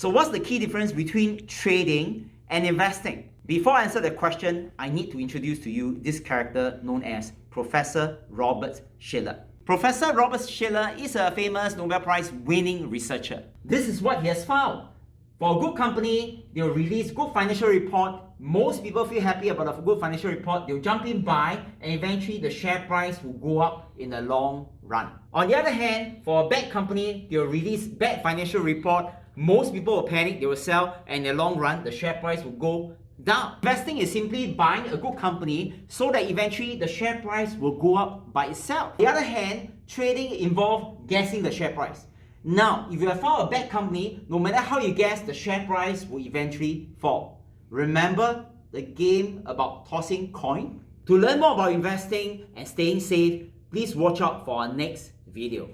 So what's the key difference between trading and investing? Before I answer the question, I need to introduce to you this character known as Professor Robert Shiller. Professor Robert Shiller is a famous Nobel Prize winning researcher. This is what he has found. For a good company, they'll release good financial report. Most people feel happy about a good financial report. They'll jump in, buy, and eventually the share price will go up in the long run. On the other hand, for a bad company, they'll release bad financial report. Most people will panic, they will sell, and in the long run, the share price will go down. Investing is simply buying a good company so that eventually the share price will go up by itself. On the other hand, trading involves guessing the share price. Now, if you have found a bad company, no matter how you guess, the share price will eventually fall. Remember the game about tossing coin? To learn more about investing and staying safe, please watch out for our next video.